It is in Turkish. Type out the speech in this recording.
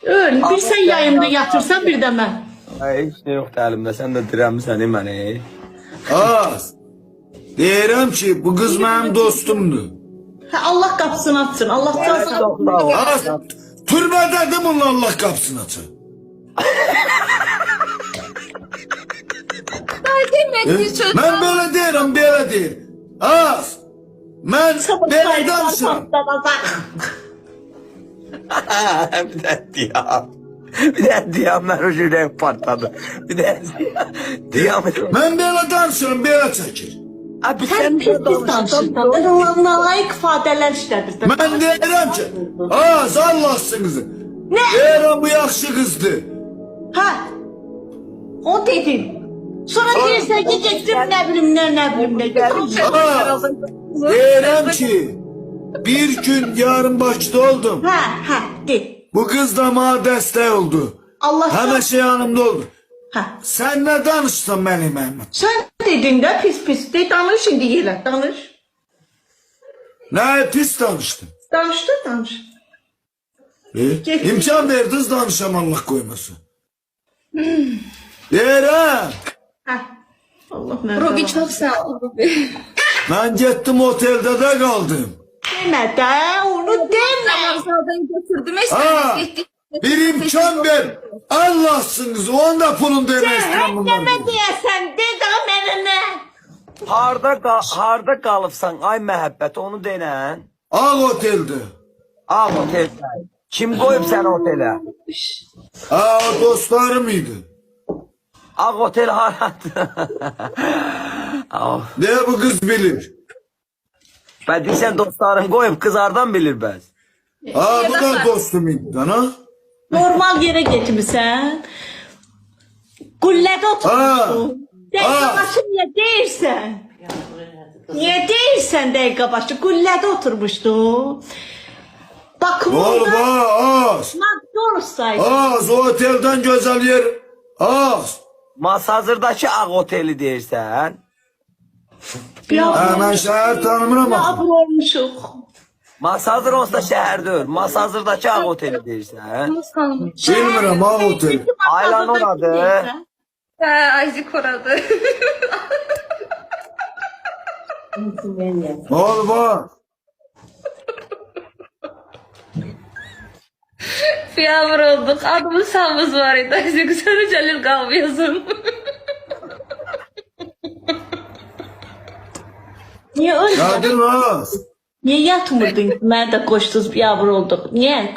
Öyle bir sen yayında yatırsan bir de ben. Ay, hiç ne yoktu elimde. Sen de dirəmsən məni. Az. Deyirəm ki, bu kız benim dostumdu. Ha, Allah kapısını açsın. Allah çalsın. Az. Türbədədir bunun Allah kapısını açar. Ben böyle deyirəm, belə deyir. Az. Ben belə danışıram. Bir de diyam. Bir de diyam ben o yüreğim partladı. Bir de diyam. Ben belə danışıram, belə çəkir. Abi Sen pis pis danışırsan. Layık ifadeler işledirsən. Ben deyirəm ki, az Allahsın kızı. Ne? Deyirəm bu yaxşı kızdı. Ha. O dedin. Sonra deyirsən ki geçtim ne bileyim ne bileyim ne. Az. Deyirəm ki, bir gün yarın Bakıda oldum. Ha de. Bu kız da bana destek oldu. Allah Her şey yanımda oldu. Ha. Sen ne danıştın benim Mehmet? Sen dedin de pis pis de danış şimdi yine danış. Ne pis danıştın? Danış. İmkan verdiniz danışam Allah koymasın. Deyirəm. Ha. Allah ne. Ruby çok sağ ol Ruby. Ben gittim otelde de kaldım. Deme de onu deme. Zamansaldan götürdüm. Ha, bir imkan ver. Allah'sınız. Onun da pulunu demezdim bunlar. Deme diyesen de damerine. Harda qalıbsan ay məhəbbət onu denən. Ağ otelde. Ağ otel. Kim qoyub səni otelə? Ha, o dostlarım idi. Ağ otel haradır? Ne bu kız bilir? Ben deyirsən dostların qoyub kız hardan bilir bəs? Ha, bu da dostum idi. Ha? Normal yere getirmişsen. Gullede oturmuşsun. Dakika başı niye değilsen? Niye değilsen dakika başı? Gullede oturmuştu. Bakın Oğlum az. McDonald's'taydı. Az o otelden güzel yer. Az. Masazırdakı ağ oteli deyirsən? Ha, ben şehir tanımıram Ne ama. abur olmuşuk. Masazır olsa da şəhər deyil. Masazırdakı ağ oteli deyirsən? Bilmirəm ha otel. Aylan onadı. Ayzik oradı. Oğlum az. Fiyavr olduk. Adımız sağımız var idi. Ayzik sonra Celil kalmıyorsun. Niye öyle? Geldin az. Niye yatmırdın? Ben de koşsuz bir yavru olduk. Niye?